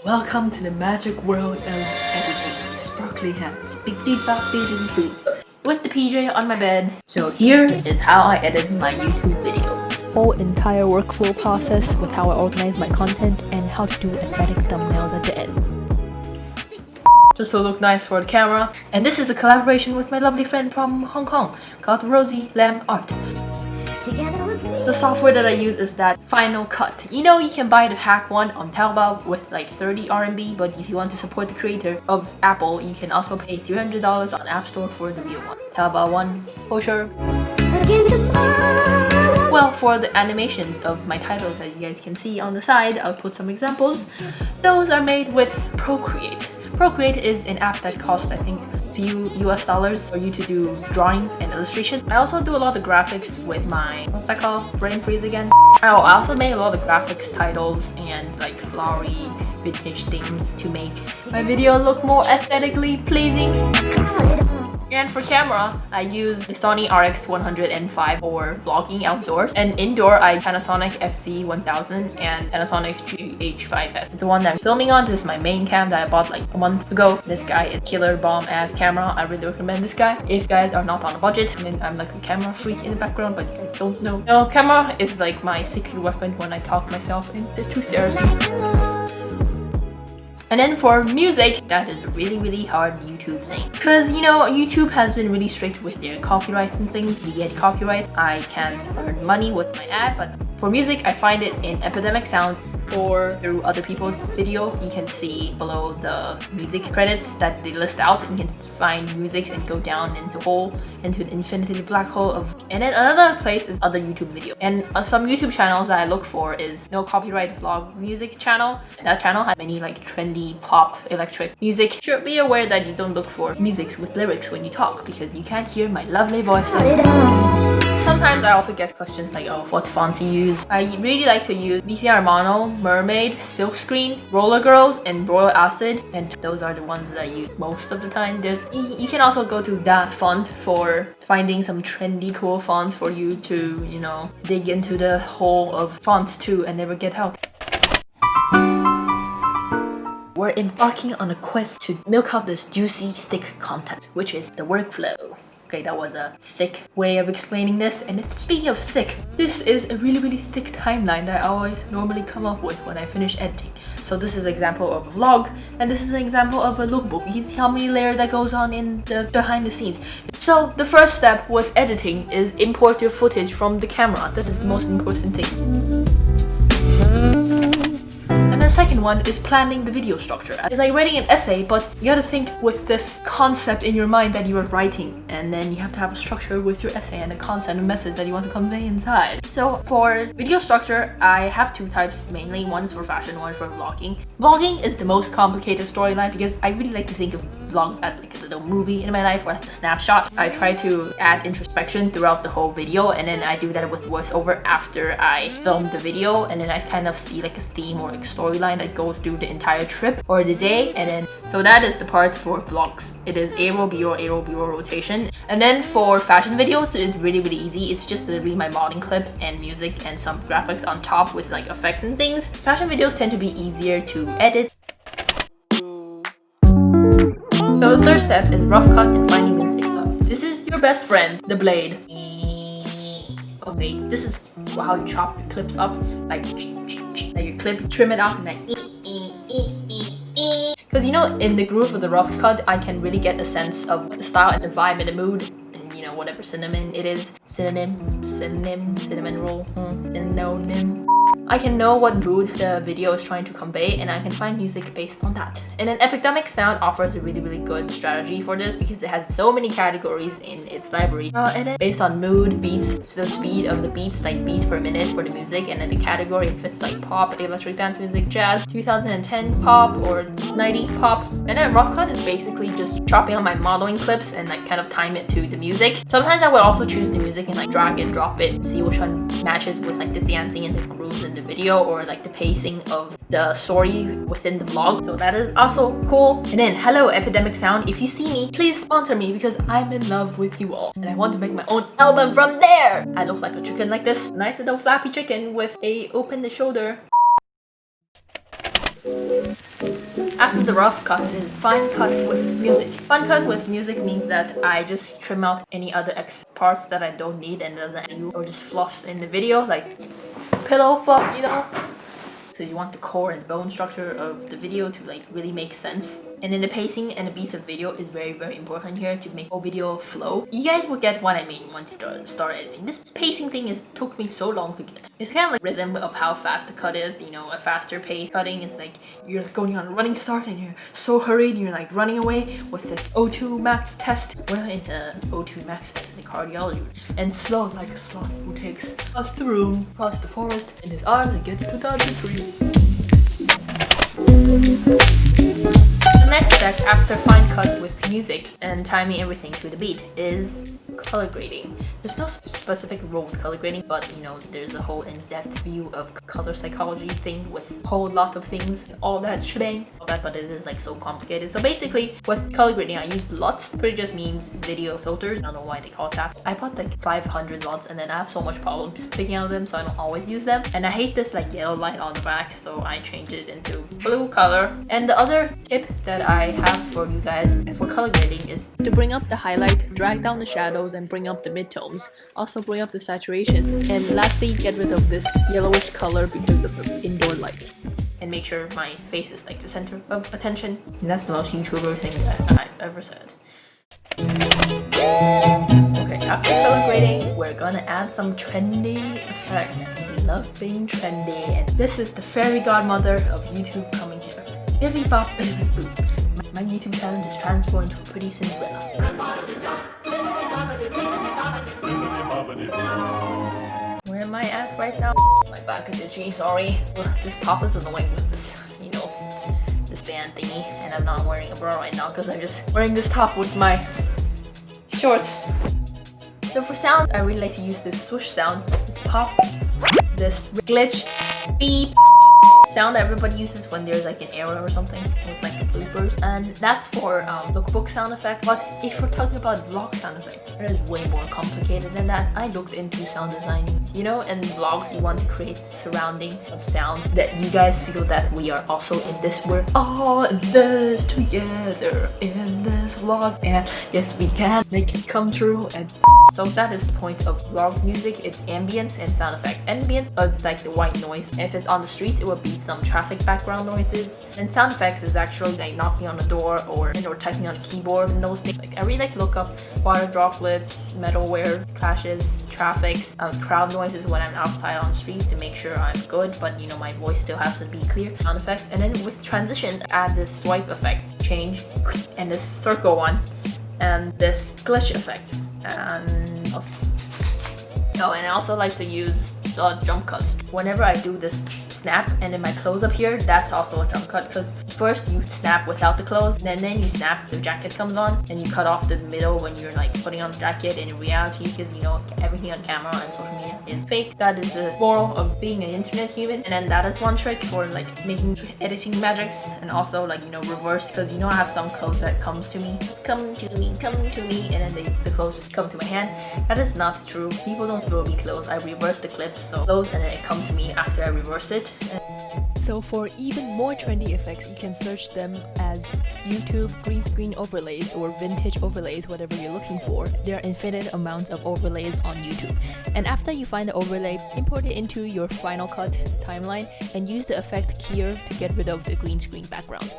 Welcome to the magic world of editing. Sparkly hats, big deep food with the PJ on my bed. So here is how I edit my YouTube videos. Whole entire workflow process with how I organize my content and how to do aesthetic thumbnails at the end. Just to look nice for the camera. And this is a collaboration with my lovely friend from Hong Kong called Rosie Lam Art. The software that I use is that Final Cut. You know, you can buy the hack one on Taobao with like 30 RMB, but if you want to support the creator of Apple, you can also pay $300 on App Store for the real one. Taobao one, for sure. Well, for the animations of my titles that you guys can see on the side, I'll put some examples. Those are made with Procreate. Procreate is an app that costs, I think, few US dollars for you to do drawings and illustration. I also do a lot of graphics with my, what's that called? Brain freeze again? Oh, I also make a lot of graphics, titles, and like flowery vintage things to make my video look more aesthetically pleasing. And for camera, I use the Sony RX105 for vlogging outdoors. And indoor, I Panasonic FZ1000 and Panasonic GH5S. It's the one that I'm filming on. This is my main cam that I bought like a month ago. This guy is killer bomb ass camera. I really recommend this guy. If you guys are not on a budget, I mean, I'm like a camera freak in the background, but you guys don't know. No, camera is like my secret weapon when I talk myself into therapy. And then for music, that is a really hard YouTube thing. Because, you know, YouTube has been really strict with their copyrights and things. We get copyright, I can earn money with my ad, but for music, I find it in Epidemic Sound or through other people's video. You can see below the music credits that they list out. You can find music and go down into an infinity black hole of. And then another place is other YouTube video. And some YouTube channels that I look for is No Copyright Vlog Music channel. That channel has many like trendy pop electric music. Sure, be aware that you don't look for music with lyrics when you talk because you can't hear my lovely voice. Sometimes I also get questions like, oh, what font to use. I really like to use VCR Mono, Mermaid, Silkscreen, Roller Girls, and Royal Acid, and those are the ones that I use most of the time. You can also go to that font for finding some trendy cool fonts for you to, you know, dig into the hole of fonts too and never get out. We're embarking on a quest to milk out this juicy, thick content, which is the workflow. Okay, that was a thick way of explaining this. And speaking of thick, this is a really thick timeline that I always normally come up with when I finish editing. So this is an example of a vlog, and this is an example of a lookbook. You can see how many layers that goes on in the behind the scenes. So the first step with editing is import your footage from the camera. That is the most important thing. The second one is planning the video structure. It's like writing an essay, but you gotta think with this concept in your mind that you are writing, and then you have to have a structure with your essay and a concept and message that you want to convey inside. So for video structure, I have two types mainly. One is for fashion, one for vlogging. Vlogging is the most complicated storyline because I really like to think of vlogs as like a little movie in my life or as a snapshot. I try to add introspection throughout the whole video, and then I do that with voiceover after I film the video, and then I kind of see like a theme or like a storyline that goes through the entire trip or the day. And then so that is the part for vlogs. It is A-roll, B-roll, A-roll, B-roll rotation. And then for fashion videos, it's really easy. It's just literally my modeling clip and music and some graphics on top with like effects and things. Fashion videos tend to be easier to edit. So the third step is rough cut and finding music. This is your best friend, the blade. Okay, this is how you chop your clips up, like you trim it out and like. Because you know, in the groove of the rough cut, I can really get a sense of the style and the vibe and the mood, and you know, whatever cinnamon it is, cinnamon roll, synonym. I can know what mood the video is trying to convey, and I can find music based on that. And then Epidemic Sound offers a really good strategy for this because it has so many categories in its library. And then based on mood, beats, the speed of the beats, like beats per minute for the music, and then the category if it's like pop, electric dance music, jazz, 2010 pop, or 90s pop. And then rough cut is basically just chopping on my modeling clips and like kind of time it to the music. Sometimes I would also choose the music and like drag and drop it, see which one matches with like the dancing and the grooves in the video or like the pacing of the story within the vlog. So that is also cool. And then hello Epidemic Sound, if you see me, please sponsor me because I'm in love with you all and I want to make my own album from there. I look like a chicken like this, nice little flappy chicken with a open the shoulder. After the rough cut, it is fine cut with music. Fine cut with music means that I just trim out any other parts that I don't need and doesn't add or just fluffs in the video, like pillow fluff, you know. So you want the core and bone structure of the video to like really make sense. And then the pacing and the beats of video is very, very important here to make whole video flow. You guys will get what I mean once you start editing. This pacing thing took me so long to get. It's kind of like rhythm of how fast the cut is. You know, a faster pace cutting is like you're going on a running start and you're so hurried and you're like running away with this O2 max test. We're in the O2 max test in the cardiology. And slow like a sloth who takes across the room, across the forest in his arms and gets to the tree. The next step after fine cut with music and timing everything to the beat is color grading. There's no specific rule with color grading, but you know, there's a whole in-depth view of color psychology thing with a whole lot of things and all that shebang. But it is like so complicated. So basically with color grading I use LUTs. Pretty just means video filters. I don't know why they call it that. I bought like 500 LUTs and then I have so much problems picking out of them, so I don't always use them. And I hate this like yellow line on the back, so I changed it into blue color. And the other tip that I have for you guys for color grading is to bring up the highlight, drag down the shadows, and bring up the midtones. Also bring up the saturation. And lastly, get rid of this yellowish color because of the indoor lights. And make sure my face is like the center of attention. And that's the most YouTuber thing that I've ever said. Okay, after color grading, we're gonna add some trendy effects. We love being trendy, and this is the fairy godmother of YouTube coming here. Bibbidi bop, bibbidi boop. My YouTube talent is transformed into a pretty Cinderella. Where am I at right now? My back is itchy, sorry. Ugh, this top is annoying with this, you know, this band thingy. And I'm not wearing a bra right now because I'm just wearing this top with my shorts. So for sounds, I really like to use this swoosh sound, this pop, this glitch, beep sound that everybody uses when there's like an error or something with like the bloopers, and that's for lookbook sound effects. But if we're talking about vlog sound effects, it is way more complicated than that. I looked into sound design. You know, in vlogs you want to create surrounding of sounds that you guys feel that we are also in this, we're all in this together in this vlog, and yes we can make it come true. And so that is the point of vlogs music. It's ambience and sound effects. Ambience is like the white noise. If it's on the street, it will be some traffic background noises. And sound effects is actually like knocking on the door or typing on a keyboard and those things. Like I really like to look up water droplets, metalware clashes, traffic, crowd noises when I'm outside on the street to make sure I'm good, but you know my voice still has to be clear. Sound effects. And then with transition, add this swipe effect, change, and this circle one, and this glitch effect. And I also like to use jump cuts. Whenever I do this snap and then my close up here, that's also a jump cut, because first you snap without the clothes, and then you snap, the jacket comes on, and you cut off the middle when you're like putting on the jacket. And in reality, because you know everything on camera and social media is fake, that is the moral of being an internet human. And then that is one trick for like making editing magics, and also like, you know, reverse, because you know I have some clothes that comes to me, come to me, and then the clothes just come to my hand. That is not true. People don't throw me clothes. I reverse the clip, so clothes, and then it comes to me after I reverse it. So for even more trendy effects, you can search them as YouTube green screen overlays or vintage overlays, whatever you're looking for. There are infinite amounts of overlays on YouTube. And after you find the overlay, import it into your Final Cut timeline and use the effect keyer to get rid of the green screen background.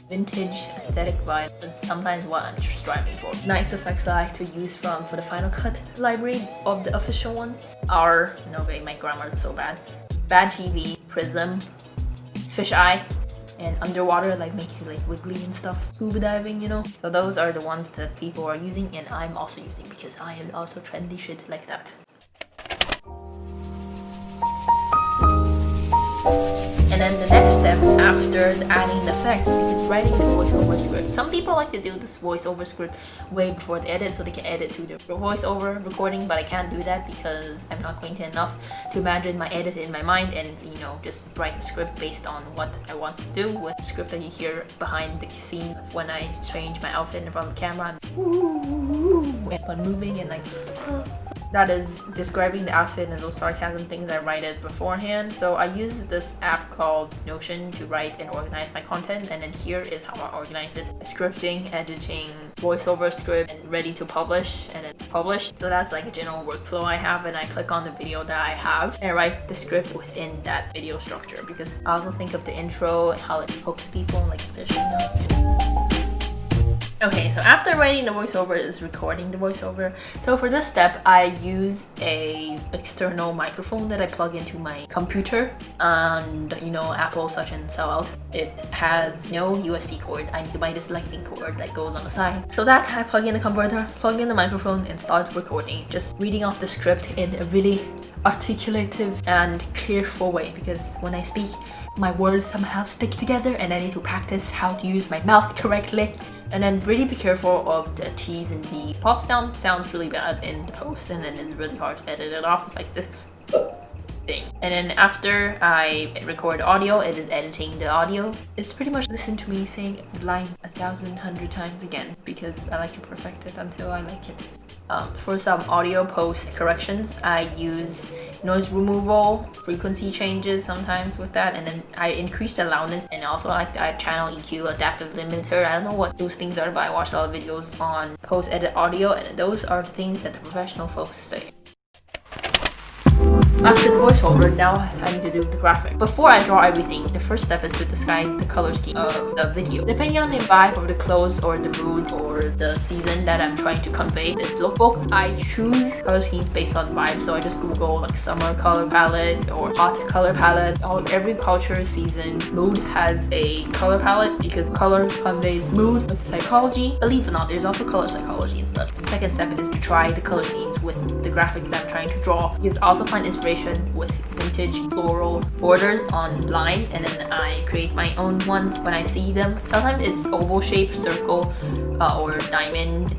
Vintage aesthetic vibe is sometimes what I'm striving for. Nice effects that I like to use for the Final Cut library of the official one are, no way, my grammar is so bad. Bad TV, Prism, Fisheye, and underwater, like makes you like wiggly and stuff. Scuba diving, you know. So those are the ones that people are using, and I'm also using because I am also trendy shit like that. And then the next step after adding the effects is writing the voiceover script. Some people like to do this voiceover script way before the edit so they can edit to the voiceover recording, but I can't do that because I'm not acquainted enough to imagine my edit in my mind and, you know, just write a script based on what I want to do with the script that you hear behind the scene when I change my outfit in front of the camera. And moving and like that is describing the outfit and those sarcasm things. I write it beforehand. So I use this app called Notion to write and organize my content, and then here is how I organize it: scripting, editing, voiceover script, and ready to publish, and then publish. So that's like a general workflow I have, and I click on the video that I have and I write the script within that video structure, because I also think of the intro and how it hooks people like fish, you know? Okay, so after writing the voiceover is recording the voiceover. So for this step, I use a external microphone that I plug into my computer, and you know, Apple such and sell out. It has no USB cord. I need to buy this lightning cord that goes on the side. So that I plug in the converter, plug in the microphone, and start recording. Just reading off the script in a really articulative and clearful way, because when I speak, my words somehow stick together and I need to practice how to use my mouth correctly. And then really be careful of the T's and D's. Pop sounds really bad in the post, and then it's really hard to edit it off. It's like this thing. And then after I record audio, it is editing the audio. It's pretty much listen to me saying the line 1,100 times again, because I like to perfect it until I like it. For some audio post corrections, I use noise removal, frequency changes sometimes with that, and then I increase the loudness, and also like I channel EQ, adaptive limiter. I don't know what those things are, but I watched a lot of videos on post edit audio, and those are the things that the professional folks say. After the voiceover, now I need to do the graphic. Before I draw everything, the first step is to decide the color scheme of the video. Depending on the vibe of the clothes or the mood or the season that I'm trying to convey this lookbook, I choose color schemes based on vibe. So I just Google like summer color palette or hot color palette. Every culture, season, mood has a color palette, because color conveys mood with psychology. Believe it or not, there's also color psychology and stuff. The second step is to try the color schemes with the graphic that I'm trying to draw. You can also find inspiration with vintage floral borders online, and then I create my own ones when I see them. Sometimes it's oval shape, circle, or diamond,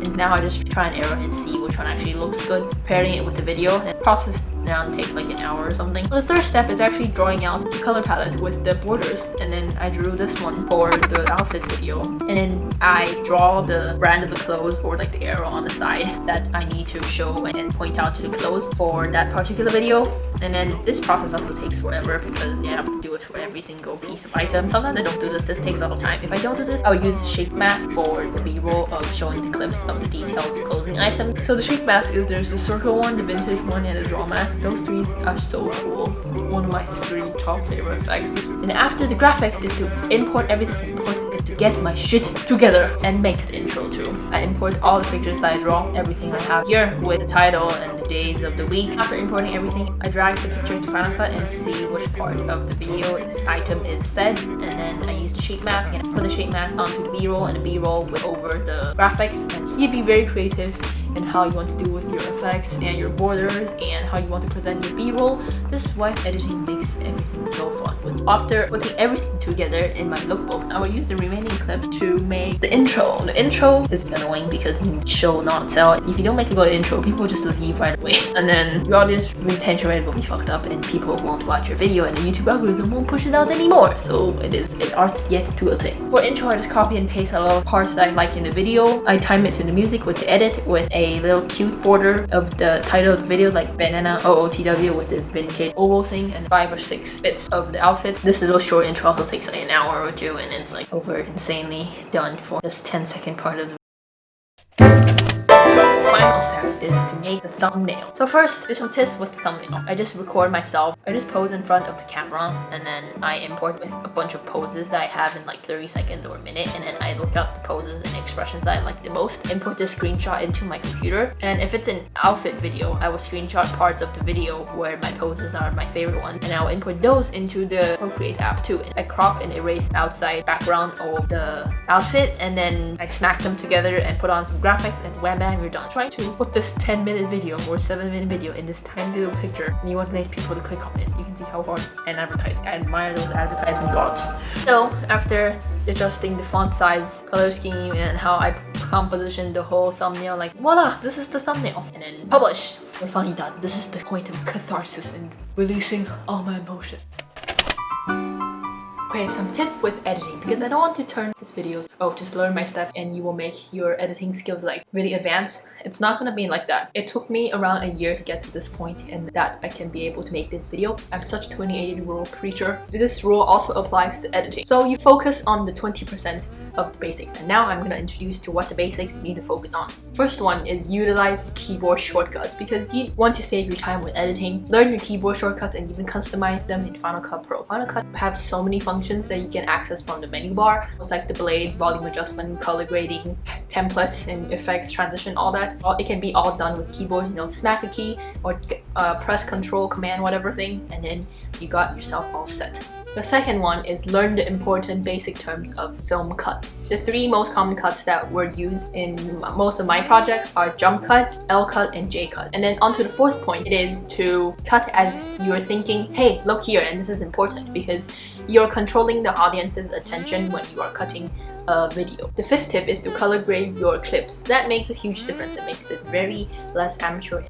and now I just try and error and see which one actually looks good, pairing it with the video, and the process now takes like an hour or something. The third step is actually drawing out the color palette with the borders, and then I drew this one for the outfit video, and then I draw the brand of the clothes or like the arrow on the side that I need to show and point out to the clothes for that particular video. And then this process also takes forever, because you have to do it for every single piece of item. Sometimes I don't do this takes a lot of time. If I don't do this, I'll use shape mask for the b-roll of showing the clips of the detailed clothing item. So the shape mask is, there's the circle one, the vintage one, and the draw mask. Those three are so cool. One of my 3 top favorite effects. And after the graphics is to import everything. Important is to get my shit together and make the intro too. I import all the pictures that I draw, everything I have here with the title and the days of the week. After importing everything, I drag the picture to Final Cut and see which part of the video this item is said, and then I use the shape mask and put the shape mask onto the b-roll, and the b-roll with over the graphics. And you'd be very creative in how you want to do with your effects and your borders and how you want to present your b-roll. This is why editing makes everything so fun. After putting everything together in my lookbook, I will use the remaining clips to make the intro. The intro is annoying because you show not tell. If you don't make a good intro, people just leave right away, and then your audience retention rate will be fucked up and people won't watch your video, and the YouTube algorithm won't push it out anymore. So it is an art yet to attain. For intro, I just copy and paste a lot of parts that I like in the video. I time it to the music with the edit with a little cute border of the title of the video, like banana OOTW, with this vintage oval thing, and 5 or 6 bits of the outfit. This little short intro also takes like an hour or 2, and it's like over insanely done for just 10-second part of the final step is to make the thumbnail. So first, there's some tips with the thumbnail. I just record myself. I just pose in front of the camera, and then I import with a bunch of poses that I have in like 30 seconds or a minute, and then I look up the poses and expressions that I like the most, import this screenshot into my computer. And if it's an outfit video, I will screenshot parts of the video where my poses are my favorite ones, and I will import those into the Procreate app too. I crop and erase the outside background of the outfit, and then I smack them together and put on some graphics, and wham bam, you're done. Trying to put this 10-minute video or 7-minute video in this tiny little picture, and you want to make people to click on it. You can see how hard and advertising. I admire those advertising gods. So after adjusting the font size, color scheme, and how I composition the whole thumbnail, like voila, this is the thumbnail. And then publish. We're finally done. This is the point of catharsis and releasing all my emotion. Okay, some tips with editing, because I don't want to turn this video, oh, just learn my steps and you will make your editing skills like really advanced It's not gonna be like that. It took me around a year to get to this point and that I can be able to make this video. I'm such a 2080 rule creature. This rule also applies to editing. So you focus on the 20% of the basics, and now I'm gonna introduce to what the basics you need to focus on. First one is utilize keyboard shortcuts, because you want to save your time when editing. Learn your keyboard shortcuts and even customize them in Final Cut Pro. Final Cut have so many functions that you can access from the menu bar, like the blades, volume adjustment, color grading, templates and effects, transition, all that. It can be all done with keyboards. You know, smack a key or press Control, Command, whatever thing, and then you got yourself all set. The second one is learn the important basic terms of film cuts. The three most common cuts that were used in most of my projects are jump cut, L cut, and J cut. And then onto the fourth point, it is to cut as you're thinking, hey, look here, and this is important because you're controlling the audience's attention when you are cutting a video. The fifth tip is to color grade your clips. That makes a huge difference. It makes it very less amateur.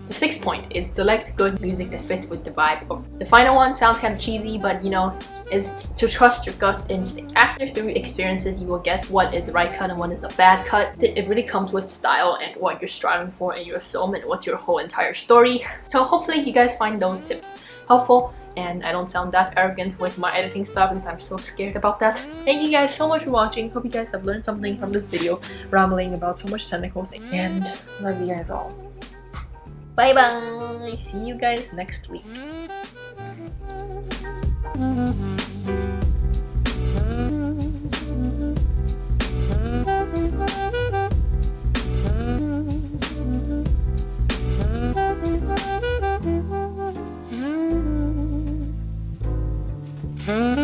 The sixth point is select good music that fits with the vibe of. The final one sounds kind of cheesy, but you know, is to trust your gut instinct. After through experiences, you will get what is the right cut and what is a bad cut. It really comes with style and what you're striving for in your film and what's your whole entire story. So hopefully you guys find those tips helpful and I don't sound that arrogant with my editing stuff because I'm so scared about that. Thank you guys so much for watching. Hope you guys have learned something from this video, rambling about so much technical things, and love you guys all. Bye bye! See you guys next week. Hmm.